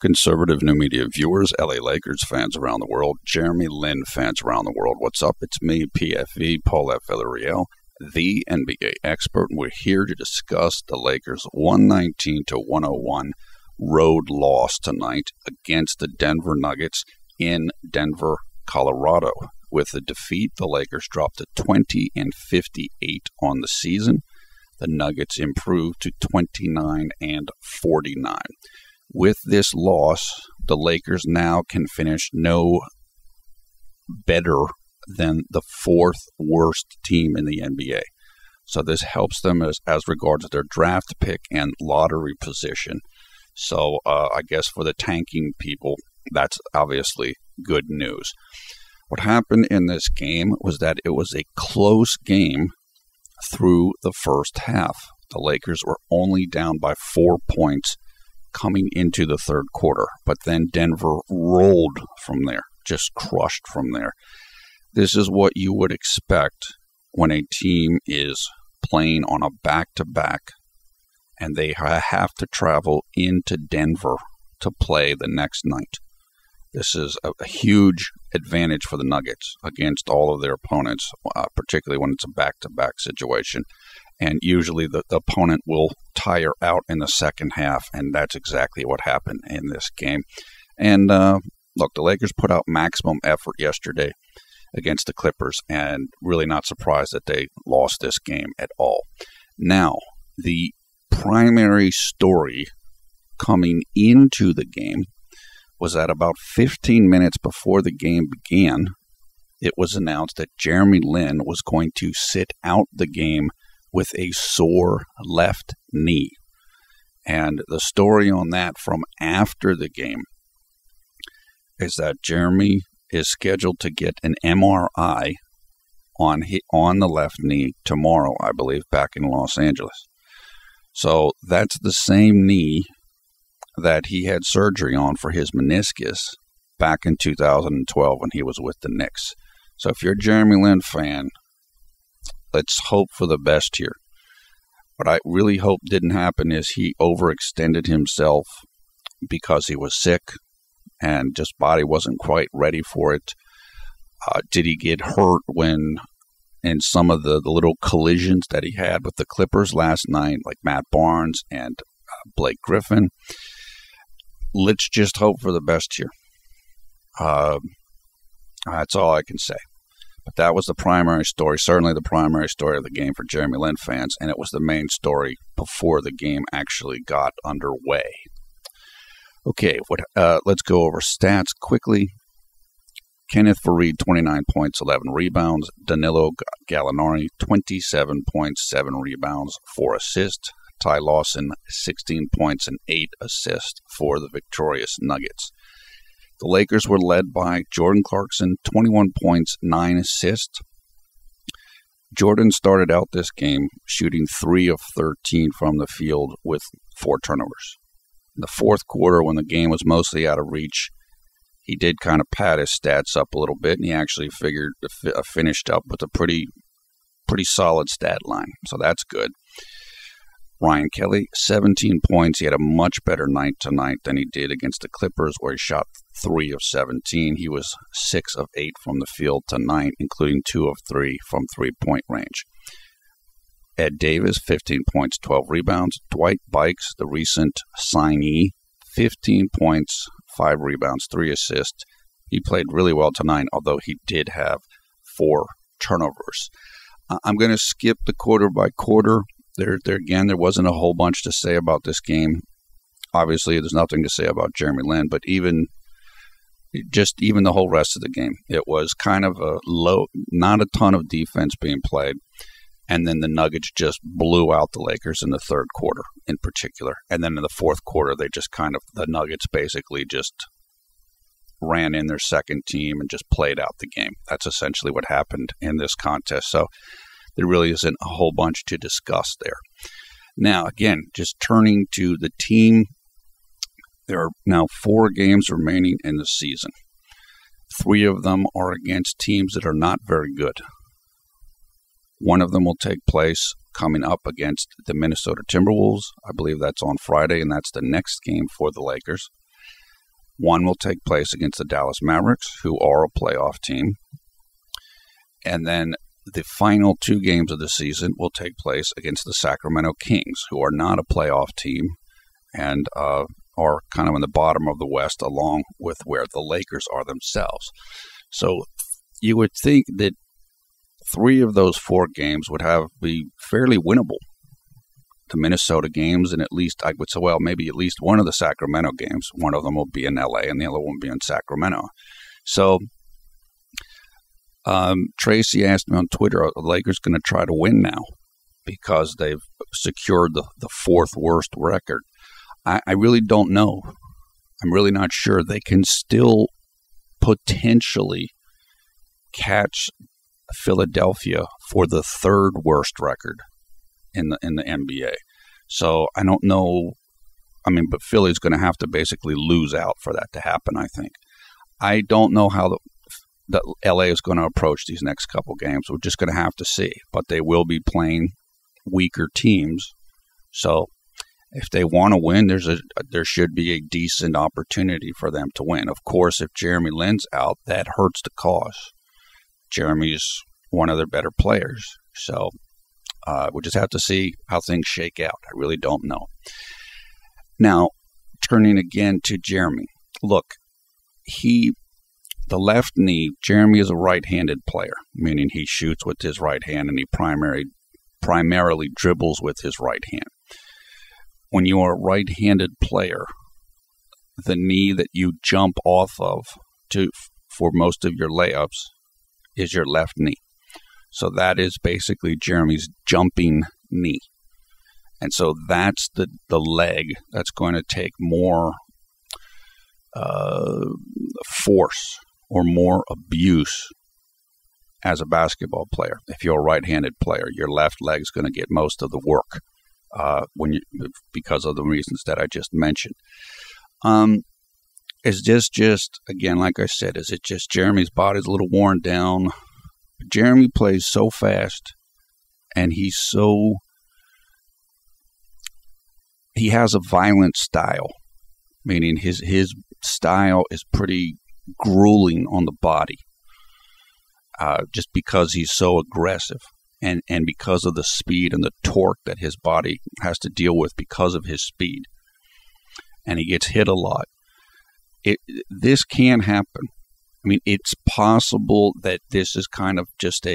Conservative new media viewers, LA Lakers fans around the world, Jeremy Lin fans around the world. What's up? It's me, PFV, Paul F. Villarreal, the NBA expert. We're here to discuss the Lakers' 119-101 road loss tonight against the Denver Nuggets in Denver, Colorado. With the defeat, the Lakers dropped to 20-58 on the season. The Nuggets improved to 29-49. With this loss, the Lakers now can finish no better than the fourth worst team in the NBA. So this helps them as regards their draft pick and lottery position. So I guess for the tanking people, that's obviously good news. What happened in this game was that it was a close game through the first half. The Lakers were only down by 4 points coming into the third quarter, but then Denver rolled from there, just crushed from there. This is what you would expect when a team is playing on a back-to-back and they have to travel into Denver to play the next night. This is a huge advantage for the Nuggets against all of their opponents, particularly when it's a back-to-back situation. And usually the opponent will tire out in the second half, and that's exactly what happened in this game. And look, the Lakers put out maximum effort yesterday against the Clippers, and really not surprised that they lost this game at all. Now, the primary story coming into the game was that about 15 minutes before the game began, it was announced that Jeremy Lin was going to sit out the game with a sore left knee. And the story on that from after the game is that Jeremy is scheduled to get an MRI on the left knee tomorrow, I believe, back in Los Angeles. So that's the same knee that he had surgery on for his meniscus back in 2012 when he was with the Knicks. So if you're a Jeremy Lin fan, let's hope for the best here. What I really hope didn't happen is he overextended himself because he was sick and just body wasn't quite ready for it. Did he get hurt when in some of the little collisions that he had with the Clippers last night, like Matt Barnes and Blake Griffin? Let's just hope for the best here. That's all I can say. But that was the primary story, certainly the primary story of the game for Jeremy Lin fans, and it was the main story before the game actually got underway. Okay, let's go over stats quickly. Kenneth Faried, 29 points, 11 rebounds. Danilo Gallinari, 27 points, 7 rebounds, 4 assists. Ty Lawson, 16 points and 8 assists for the victorious Nuggets. The Lakers were led by Jordan Clarkson, 21 points, 9 assists. Jordan started out this game shooting 3 of 13 from the field with 4 turnovers. In the fourth quarter, when the game was mostly out of reach, he did kind of pad his stats up a little bit, and he actually finished up with a pretty solid stat line. So that's good. Ryan Kelly, 17 points. He had a much better night tonight than he did against the Clippers, where he shot 3 of 17. He was 6 of 8 from the field tonight, including 2 of 3 from three-point range. Ed Davis, 15 points, 12 rebounds. Dwight Bikes, the recent signee, 15 points, 5 rebounds, 3 assists. He played really well tonight, although he did have 4 turnovers. I'm going to skip the quarter by quarter. There again, there wasn't a whole bunch to say about this game. Obviously, there's nothing to say about Jeremy Lin, but even the whole rest of the game, it was kind of a low, not a ton of defense being played, and then the Nuggets just blew out the Lakers in the third quarter in particular, and then in the fourth quarter, the Nuggets basically just ran in their second team and just played out the game. That's essentially what happened in this contest. So there really isn't a whole bunch to discuss there. Now, again, just turning to the team, there are now 4 games remaining in the season. 3 of them are against teams that are not very good. One of them will take place coming up against the Minnesota Timberwolves. I believe that's on Friday, and that's the next game for the Lakers. One will take place against the Dallas Mavericks, who are a playoff team. And then the final 2 games of the season will take place against the Sacramento Kings, who are not a playoff team and are kind of in the bottom of the West, along with where the Lakers are themselves. So you would think that 3 of those 4 games would be fairly winnable. The Minnesota games, and at least I would say, well, maybe at least one of the Sacramento games. One of them will be in LA and the other one will be in Sacramento. So Tracy asked me on Twitter, are the Lakers going to try to win now because they've secured the 4th worst record? I really don't know. I'm really not sure. They can still potentially catch Philadelphia for the 3rd worst record in the NBA. So I don't know. I mean, but Philly's going to have to basically lose out for that to happen, I think. I don't know how the LA is going to approach these next couple games. We're just going to have to see. But they will be playing weaker teams. So if they want to win, there should be a decent opportunity for them to win. Of course, if Jeremy Lin's out, that hurts the cause. Jeremy's one of their better players. So we'll just have to see how things shake out. I really don't know. Now, turning again to Jeremy. Look, the left knee, Jeremy is a right-handed player, meaning he shoots with his right hand and he primarily dribbles with his right hand. When you are a right-handed player, the knee that you jump off of for most of your layups is your left knee. So that is basically Jeremy's jumping knee. And so that's the leg that's going to take more force or more abuse as a basketball player. If you're a right-handed player, your left leg is going to get most of the work because of the reasons that I just mentioned. Is this just, again, like I said, is it just Jeremy's body's a little worn down? Jeremy plays so fast, and he has a violent style, meaning his style is pretty grueling on the body, just because he's so aggressive, and because of the speed and the torque that his body has to deal with because of his speed, and he gets hit a lot. This can happen. I mean, it's possible that this is kind of just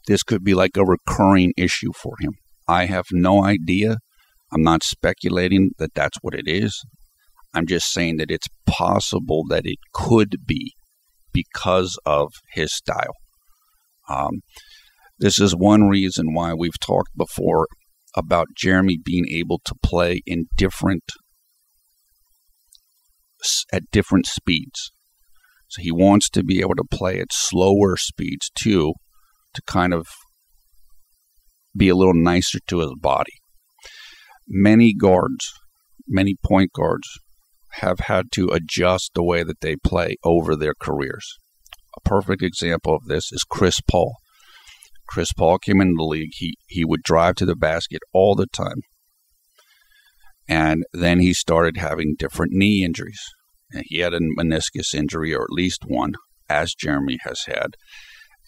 this could be like a recurring issue for him. I have no idea. I'm not speculating that that's what it is. I'm just saying that it's possible that it could be because of his style. This is one reason why we've talked before about Jeremy being able to play at different speeds. So he wants to be able to play at slower speeds too, to kind of be a little nicer to his body. Many point guards have had to adjust the way that they play over their careers. A perfect example of this is Chris Paul. Chris Paul came into the league. He would drive to the basket all the time. And then he started having different knee injuries. And he had a meniscus injury, or at least one, as Jeremy has had.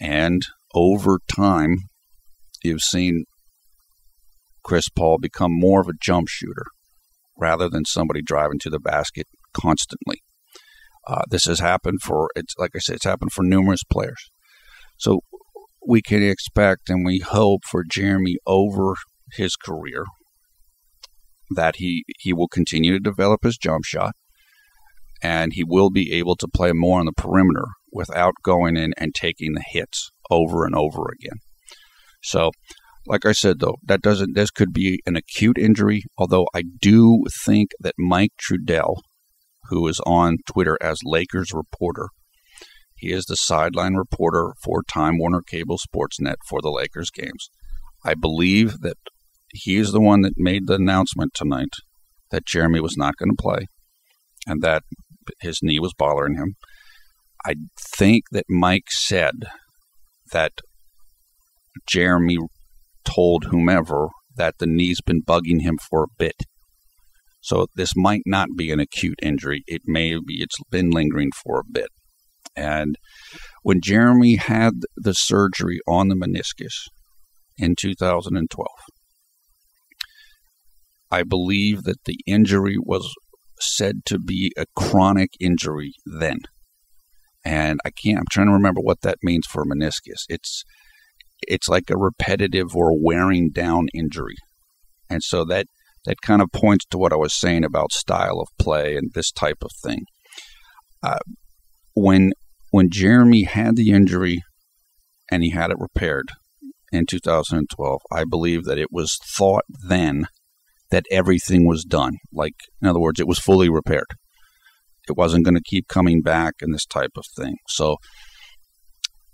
And over time, you've seen Chris Paul become more of a jump shooter rather than somebody driving to the basket constantly. This has happened it's happened for numerous players. So we can expect and we hope for Jeremy over his career that he will continue to develop his jump shot, and he will be able to play more on the perimeter without going in and taking the hits over and over again. So, like I said, though, this could be an acute injury, although I do think that Mike Trudell, who is on Twitter as Lakers Reporter, he is the sideline reporter for Time Warner Cable Sportsnet for the Lakers games. I believe that he is the one that made the announcement tonight that Jeremy was not going to play and that his knee was bothering him. I think that Mike said that Jeremy told whomever that the knee's been bugging him for a bit. So this might not be an acute injury. It may be, it's been lingering for a bit. And when Jeremy had the surgery on the meniscus in 2012, I believe that the injury was said to be a chronic injury then. And I'm trying to remember what that means for a meniscus. It's like a repetitive or wearing down injury. And so that kind of points to what I was saying about style of play and this type of thing. When Jeremy had the injury and he had it repaired in 2012, I believe that it was thought then that everything was done. Like, in other words, it was fully repaired. It wasn't going to keep coming back and this type of thing. So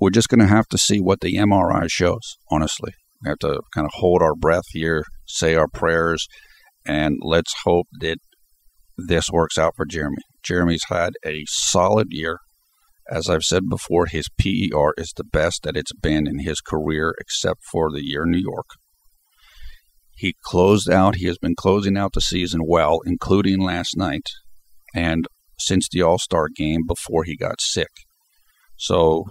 we're just going to have to see what the MRI shows, honestly. We have to kind of hold our breath here, say our prayers, and let's hope that this works out for Jeremy. Jeremy's had a solid year. As I've said before, his PER is the best that it's been in his career except for the year in New York. He has been closing out the season well, including last night and since the All-Star game before he got sick. So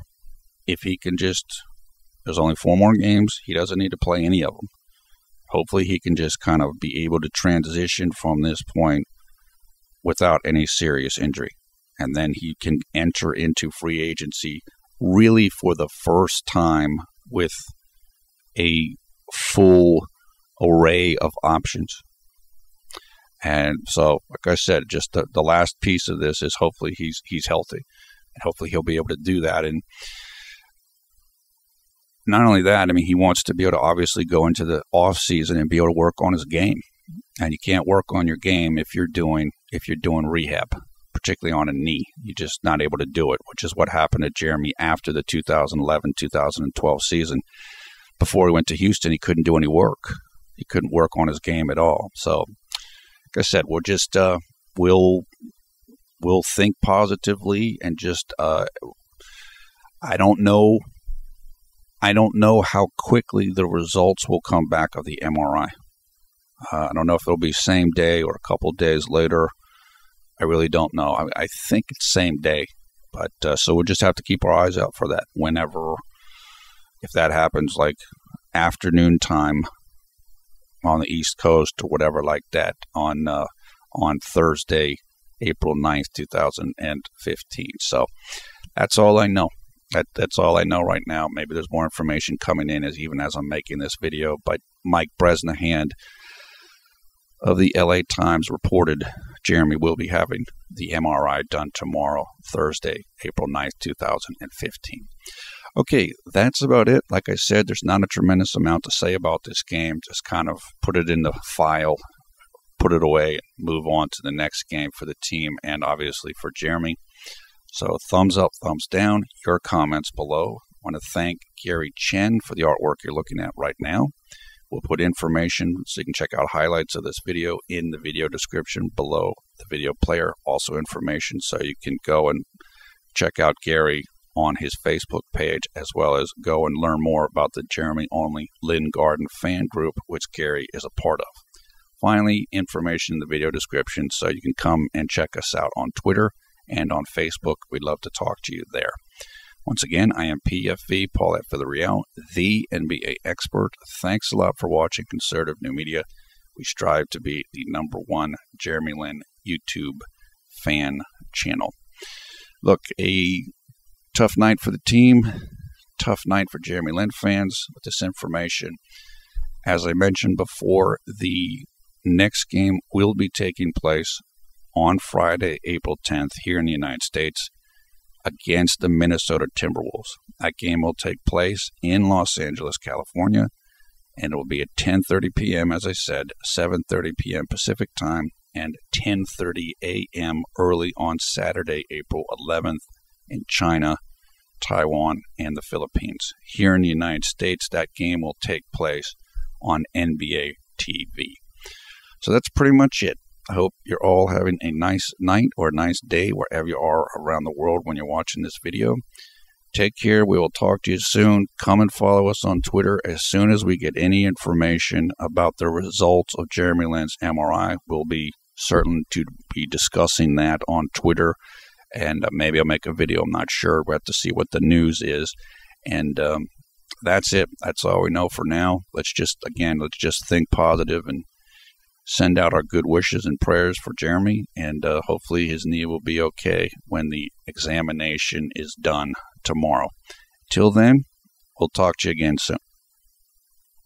if he can there's only 4 more games. He doesn't need to play any of them. Hopefully he can just kind of be able to transition from this point without any serious injury. And then he can enter into free agency really for the first time with a full array of options. And so, like I said, just the last piece of this is hopefully he's healthy. And hopefully he'll be able to do that. And not only that, I mean, he wants to be able to obviously go into the off season and be able to work on his game. And you can't work on your game if you're doing rehab, particularly on a knee. You're just not able to do it, which is what happened to Jeremy after the 2011-2012 season. Before he went to Houston, he couldn't do any work. He couldn't work on his game at all. So, like I said, we'll just we'll think positively and just I don't know how quickly the results will come back of the MRI. I don't know if it'll be same day or a couple days later. I really don't know. I think it's same day, but so we'll just have to keep our eyes out for that if that happens, like afternoon time on the East Coast or whatever like that on Thursday, April 9th, 2015. So that's all I know. That's all I know right now. Maybe there's more information coming in as I'm making this video. But Mike Bresnahan of the LA Times reported Jeremy will be having the MRI done tomorrow, Thursday, April 9th, 2015. Okay, that's about it. Like I said, there's not a tremendous amount to say about this game. Just kind of put it in the file, put it away, and move on to the next game for the team and obviously for Jeremy. So thumbs up, thumbs down, your comments below. I want to thank Gary Chen for the artwork you're looking at right now. We'll put information so you can check out highlights of this video in the video description below the video player. Also information so you can go and check out Gary on his Facebook page, as well as go and learn more about the Jeremy-only Lynn Garden fan group, which Gary is a part of. Finally, information in the video description so you can come and check us out on Twitter and on Facebook. We'd love to talk to you there. Once again, I am PFV, Paul F. Villarreal, the NBA expert. Thanks a lot for watching Conservative New Media. We strive to be the #1 Jeremy Lin YouTube fan channel. Look, a tough night for the team, tough night for Jeremy Lin fans with this information. As I mentioned before, the next game will be taking place on Friday, April 10th, here in the United States against the Minnesota Timberwolves. That game will take place in Los Angeles, California, and it will be at 10:30 p.m., as I said, 7:30 p.m. Pacific time, and 10:30 a.m. early on Saturday, April 11th in China, Taiwan, and the Philippines. Here in the United States, that game will take place on NBA TV. So that's pretty much it. I hope you're all having a nice night or a nice day wherever you are around the world when you're watching this video. Take care. We will talk to you soon. Come and follow us on Twitter. As soon as we get any information about the results of Jeremy Lin's MRI, we'll be certain to be discussing that on Twitter, and maybe I'll make a video. I'm not sure. We'll have to see what the news is. And that's it. That's all we know for now. Let's just think positive and send out our good wishes and prayers for Jeremy, and hopefully his knee will be okay when the examination is done tomorrow. Till then, we'll talk to you again soon.